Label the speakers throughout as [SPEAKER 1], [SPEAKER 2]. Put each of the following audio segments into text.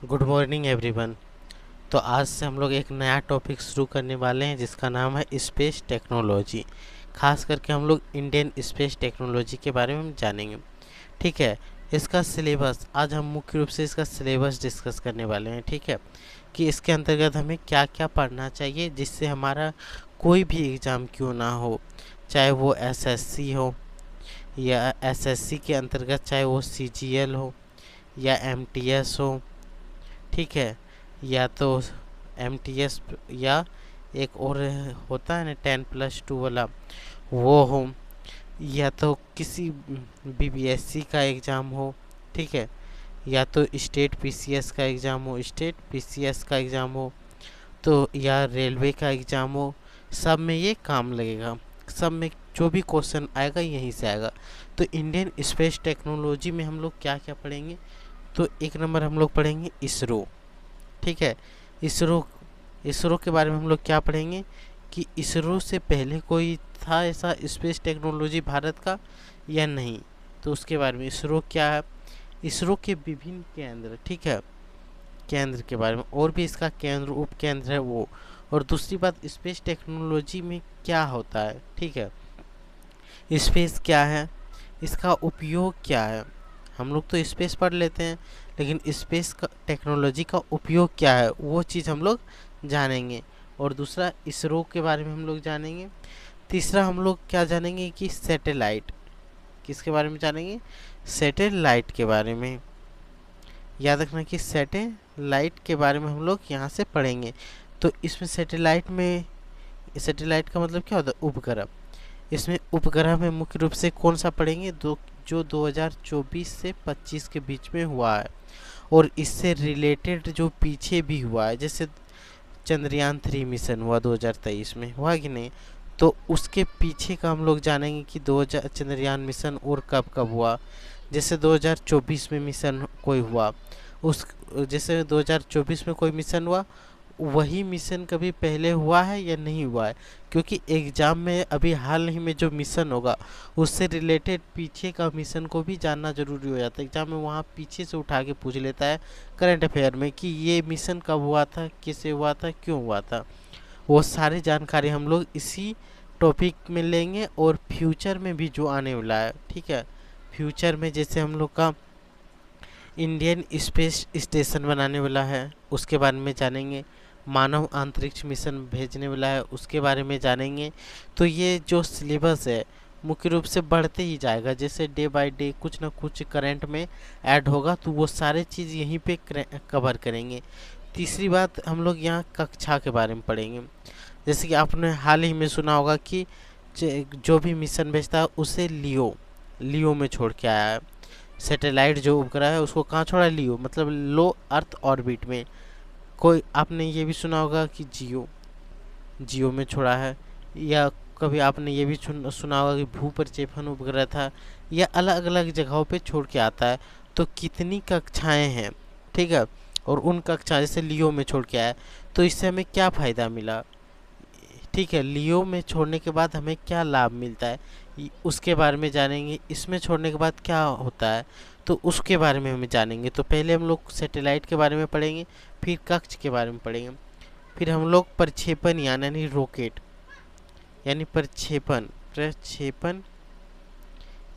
[SPEAKER 1] Good morning everyone. तो आज से हम लोग एक नया टॉपिक शुरू करने वाले हैं जिसका नाम है स्पेस टेक्नोलॉजी। खास करके हम लोग इंडियन स्पेस टेक्नोलॉजी के बारे में जानेंगे। ठीक है। इसका सिलेबस आज हम मुख्य रूप से इसका सिलेबस डिस्कस करने वाले हैं। ठीक है, कि इसके अंतर्गत हमें क्या क्या पढ़ना चाहिए जिससे हमारा कोई भी एग्ज़ाम क्यों ना हो, चाहे वो एसएससी हो या एसएससी के अंतर्गत चाहे वो सीजीएल हो या एमटीएस हो। ठीक है, या तो एमटीएस या एक और होता है ना 10+2 वाला, वो हो, या तो किसी बीबीएससी का एग्ज़ाम हो। ठीक है, या तो स्टेट पीसीएस का एग्ज़ाम हो, स्टेट पीसीएस का एग्ज़ाम हो, तो या रेलवे का एग्ज़ाम हो। सब में ये काम लगेगा, सब में जो भी क्वेश्चन आएगा यहीं से आएगा। तो इंडियन स्पेस टेक्नोलॉजी में हम लोग क्या क्या पढ़ेंगे, तो एक नंबर हम लोग पढ़ेंगे इसरो। ठीक है, इसरो इसरो के बारे में हम लोग क्या पढ़ेंगे कि इसरो से पहले कोई था ऐसा स्पेस टेक्नोलॉजी भारत का या नहीं, तो उसके बारे में इसरो क्या है, इसरो के विभिन्न केंद्र। ठीक है, केंद्र के बारे में और भी इसका केंद्र उप केंद्र है वो। और दूसरी बात, स्पेस टेक्नोलॉजी में क्या होता है। ठीक है, स्पेस क्या है, इसका उपयोग क्या है। हम लोग तो स्पेस पढ़ लेते हैं, लेकिन स्पेस का टेक्नोलॉजी का उपयोग क्या है वो चीज़ हम लोग जानेंगे। और दूसरा, इसरो के बारे में हम लोग जानेंगे। तीसरा, हम लोग क्या जानेंगे कि सैटेलाइट, किसके बारे में जानेंगे, सैटेलाइट के बारे में। याद रखना कि सैटेलाइट के बारे में हम लोग यहाँ से पढ़ेंगे। तो इसमें सैटेलाइट में, सैटेलाइट का मतलब क्या होता है, उपग्रह। इसमें उपग्रह में मुख्य रूप से कौन सा पढ़ेंगे, जो 2024 से 25 के बीच में हुआ है, और इससे रिलेटेड जो पीछे भी हुआ है, जैसे चंद्रयान 3 मिशन हुआ 2023 में, हुआ कि नहीं, तो उसके पीछे का हम लोग जानेंगे कि 2000 चंद्रयान मिशन और कब कब हुआ। जैसे 2024 में मिशन कोई हुआ, उस जैसे 2024 में कोई मिशन हुआ, वही मिशन कभी पहले हुआ है या नहीं हुआ है। क्योंकि एग्ज़ाम में अभी हाल ही में जो मिशन होगा उससे रिलेटेड पीछे का मिशन को भी जानना ज़रूरी हो जाता है। एग्ज़ाम में वहाँ पीछे से उठा के पूछ लेता है करंट अफेयर में कि ये मिशन कब हुआ था, किसे हुआ था, क्यों हुआ था। वो सारी जानकारी हम लोग इसी टॉपिक में लेंगे। और फ्यूचर में भी जो आने वाला है, ठीक है, फ्यूचर में जैसे हम लोग का इंडियन स्पेस स्टेशन बनाने वाला है उसके बारे में जानेंगे, मानव अंतरिक्ष मिशन भेजने वाला है उसके बारे में जानेंगे। तो ये जो सिलेबस है मुख्य रूप से बढ़ते ही जाएगा, जैसे डे बाय डे कुछ ना कुछ करंट में ऐड होगा, तो वो सारे चीज़ यहीं पे कवर करेंगे। तीसरी बात, हम लोग यहाँ कक्षा के बारे में पढ़ेंगे। जैसे कि आपने हाल ही में सुना होगा कि जो भी मिशन भेजता है उसे लियो लियो में छोड़ के आया है। सैटेलाइट जो उपग्रह है उसको कहाँ छोड़ा है, लियो, मतलब लो अर्थ ऑर्बिट में। कोई आपने ये भी सुना होगा कि जियो जियो में छोड़ा है, या कभी आपने ये भी सुना होगा कि भू प्रक्षेपण उपग्रह था, या अलग अलग जगहों पे छोड़ के आता है। तो कितनी कक्षाएं हैं, ठीक है, और उन कक्षा जैसे लियो में छोड़ के आया, तो इससे हमें क्या फ़ायदा मिला। ठीक है, लियो में छोड़ने के बाद हमें क्या लाभ मिलता है उसके बारे में जानेंगे। इसमें छोड़ने के बाद क्या होता है तो उसके बारे में हमें जानेंगे। तो पहले हम लोग सैटेलाइट के बारे में पढ़ेंगे, फिर कक्ष के बारे में पढ़ेंगे, फिर हम लोग प्रक्षेपण यानी रॉकेट यानी प्रक्षेपण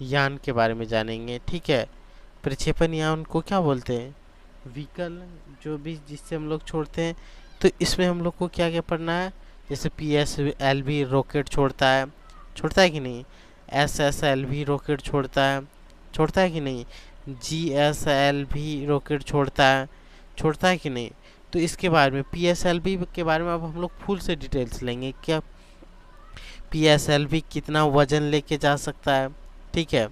[SPEAKER 1] यान के बारे में जानेंगे। ठीक है, प्रक्षेपण यान को क्या बोलते हैं, व्हीकल जो भी जिससे हम लोग छोड़ते हैं। तो इसमें हम लोग को क्या क्या पढ़ना है, जैसे PSLV रॉकेट छोड़ता है कि नहीं, SSLV रॉकेट छोड़ता है कि नहीं, GSLV रॉकेट छोड़ता है कि नहीं। तो इसके बारे में PSLV के बारे में अब हम लोग फुल से डिटेल्स लेंगे। क्या PSLV कितना वजन लेके जा सकता है, ठीक है,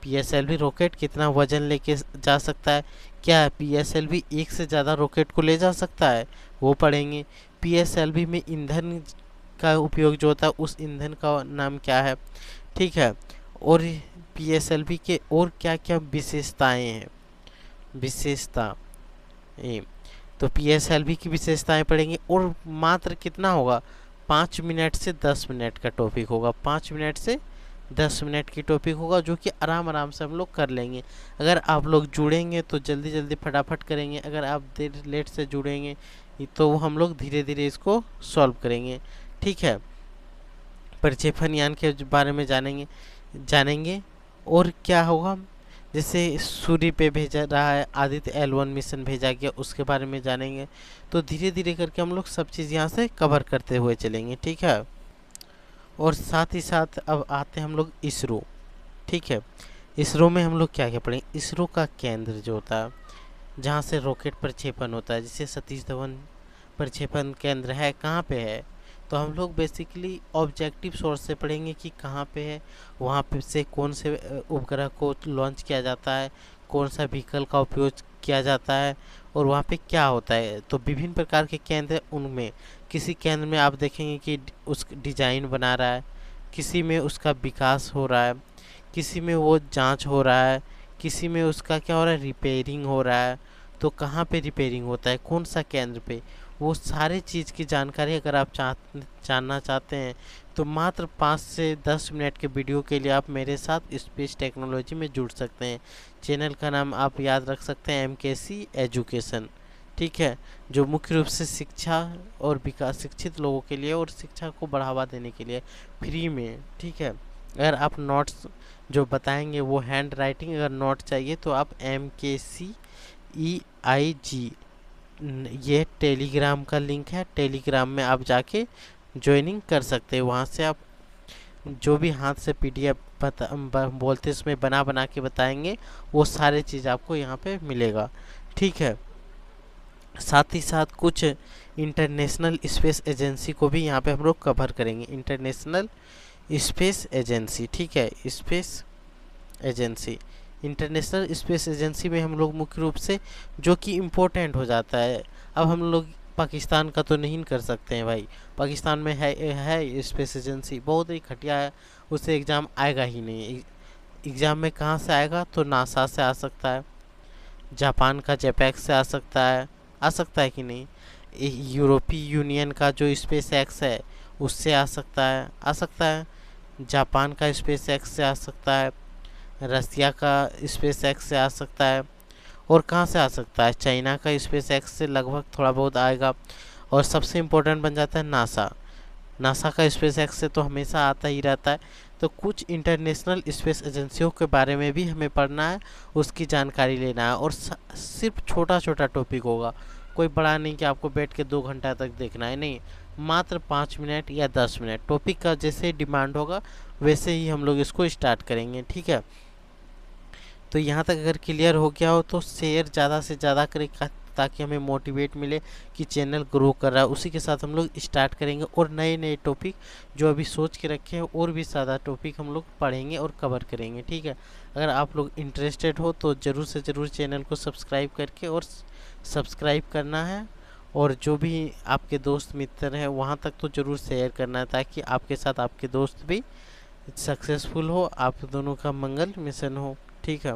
[SPEAKER 1] PSLV रॉकेट कितना वजन लेके जा सकता है, क्या PSLV एक से ज़्यादा रॉकेट को ले जा सकता है, वो पढ़ेंगे। PSLV में ईंधन का उपयोग जो होता है उस ईंधन का नाम क्या है, ठीक है, और PSLV के और क्या क्या विशेषताएं हैं, विशेषता तो PSLV की विशेषताएं पढ़ेंगे। और मात्र कितना होगा, 5 मिनट से 10 मिनट का टॉपिक होगा, 5 मिनट से 10 मिनट की टॉपिक होगा जो कि आराम आराम से हम लोग कर लेंगे। अगर आप लोग जुड़ेंगे तो जल्दी जल्दी फटाफट करेंगे, अगर आप देर लेट से जुड़ेंगे तो हम लोग धीरे धीरे इसको सॉल्व करेंगे। ठीक है, प्रक्षेपण यान के बारे में जानेंगे और क्या होगा, जैसे सूर्य पे भेजा रहा है आदित्य L1 मिशन भेजा गया, उसके बारे में जानेंगे। तो धीरे धीरे करके हम लोग सब चीज़ यहाँ से कवर करते हुए चलेंगे। ठीक है, और साथ ही साथ अब आते हैं हम लोग इसरो। ठीक है, इसरो में हम लोग क्या क्या पढ़ेंगे। इसरो का केंद्र जो होता है जहाँ से रॉकेट प्रक्षेपण होता है, जैसे सतीश धवन प्रक्षेपण केंद्र है, कहाँ पे है, तो हम लोग बेसिकली ऑब्जेक्टिव सोर्स से पढ़ेंगे कि कहाँ पे है, वहाँ पे से कौन से उपग्रह को लॉन्च किया जाता है, कौन सा व्हीकल का उपयोग किया जाता है और वहाँ पे क्या होता है। तो विभिन्न प्रकार के केंद्र हैं, उनमें किसी केंद्र में आप देखेंगे कि उस डिजाइन बना रहा है, किसी में उसका विकास हो रहा है, किसी में वो जांच हो रहा है, किसी में उसका क्या हो रहा है, रिपेयरिंग हो रहा है। तो कहाँ पे रिपेयरिंग होता है, कौन सा केंद्र पे, वो सारे चीज़ की जानकारी अगर आप जानना चाहते हैं तो मात्र 5 से 10 मिनट के वीडियो के लिए आप मेरे साथ स्पेस टेक्नोलॉजी में जुड़ सकते हैं। चैनल का नाम आप याद रख सकते हैं MKC एजुकेशन। ठीक है, जो मुख्य रूप से शिक्षा और विकास, शिक्षित लोगों के लिए और शिक्षा को बढ़ावा देने के लिए फ्री में। ठीक है, अगर आप नोट्स जो बताएंगे वो हैंड राइटिंग अगर नोट चाहिए तो आप MKCEIG, ये टेलीग्राम का लिंक है, टेलीग्राम में आप जाके ज्वाइनिंग कर सकते हैं। वहाँ से आप जो भी हाथ से PDF बोलते इसमें बना बना के बताएंगे वो सारे चीज़ आपको यहाँ पे मिलेगा। ठीक है, साथ ही साथ कुछ इंटरनेशनल स्पेस एजेंसी को भी यहाँ पे हम लोग कवर करेंगे। इंटरनेशनल स्पेस एजेंसी, ठीक है, space agency, international space agency में हम लोग मुख्य रूप से जो कि इम्पोर्टेंट हो जाता है। अब हम लोग पाकिस्तान का तो नहीं कर सकते हैं भाई, पाकिस्तान में है स्पेस एजेंसी, बहुत ही घटिया है, उससे एग्ज़ाम आएगा ही नहीं। एग्ज़ाम में कहाँ से आएगा, तो नासा से आ सकता है, जापान का जेपैक्स से आ सकता है कि नहीं, यूरोपीय यूनियन का जो स्पेस एक्स है उससे आ सकता है, जापान का स्पेस एक्स से आ सकता है, रसिया का स्पेस एक्स से आ सकता है, और कहाँ से आ सकता है, चाइना का स्पेस एक्स से लगभग थोड़ा बहुत आएगा। और सबसे इम्पोर्टेंट बन जाता है नासा का स्पेस एक्स से तो हमेशा आता ही रहता है। तो कुछ इंटरनेशनल स्पेस एजेंसियों के बारे में भी हमें पढ़ना है, उसकी जानकारी लेना है, और सिर्फ छोटा छोटा टॉपिक होगा, कोई बड़ा नहीं कि आपको बैठ के 2 घंटा तक देखना है, नहीं, मात्र 5 मिनट या 10 मिनट, टॉपिक का जैसे डिमांड होगा वैसे ही हम लोग इसको स्टार्ट करेंगे। ठीक है, तो यहाँ तक अगर क्लियर हो गया हो तो शेयर ज़्यादा से ज़्यादा करें ताकि हमें मोटिवेट मिले कि चैनल ग्रो कर रहा है। उसी के साथ हम लोग स्टार्ट करेंगे और नए नए टॉपिक जो अभी सोच के रखे हैं और भी ज़्यादा टॉपिक हम लोग पढ़ेंगे और कवर करेंगे। ठीक है, अगर आप लोग इंटरेस्टेड हो तो ज़रूर से ज़रूर चैनल को सब्सक्राइब करके और सब्सक्राइब करना है, और जो भी आपके दोस्त मित्र हैं वहाँ तक तो ज़रूर शेयर करना है ताकि आपके साथ आपके दोस्त भी सक्सेसफुल हो, आप दोनों का मंगल मिशन हो। ठीक है,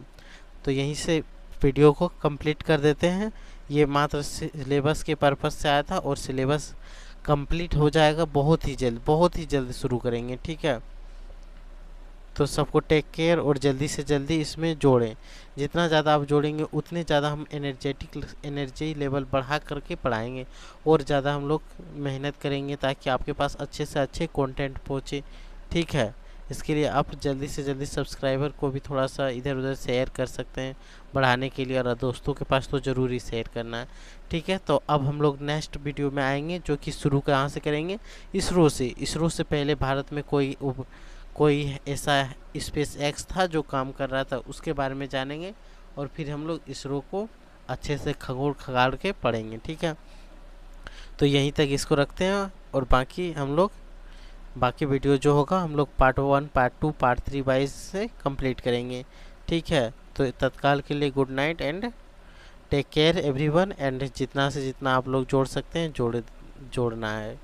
[SPEAKER 1] तो यहीं से वीडियो को कंप्लीट कर देते हैं। ये मात्र सिलेबस के पर्पज़ से आया था और सिलेबस कंप्लीट हो जाएगा बहुत ही जल्द शुरू करेंगे। ठीक है, तो सबको टेक केयर और जल्दी से जल्दी इसमें जोड़ें। जितना ज़्यादा आप जोड़ेंगे उतने ज़्यादा हम एनर्जी लेवल बढ़ा करके पढ़ाएंगे और ज़्यादा हम लोग मेहनत करेंगे ताकि आपके पास अच्छे से अच्छे कंटेंट पहुँचे। ठीक है, इसके लिए आप जल्दी से जल्दी सब्सक्राइबर को भी थोड़ा सा इधर उधर शेयर कर सकते हैं बढ़ाने के लिए, और दोस्तों के पास तो ज़रूरी शेयर करना है। ठीक है, तो अब हम लोग नेक्स्ट वीडियो में आएंगे जो कि शुरू कहाँ से करेंगे, इसरो से पहले भारत में कोई ऐसा स्पेस एक्स था जो काम कर रहा था, उसके बारे में जानेंगे, और फिर हम लोग इसरो को अच्छे से खगाड़ के पढ़ेंगे। ठीक है, तो यहीं तक इसको रखते हैं, और बाकी वीडियो जो होगा हम लोग पार्ट 1, पार्ट 2, पार्ट 3 वाइज से कंप्लीट करेंगे। ठीक है, तो तत्काल के लिए good night and take care everyone, and जितना से जितना आप लोग जोड़ सकते हैं जोड़ना है।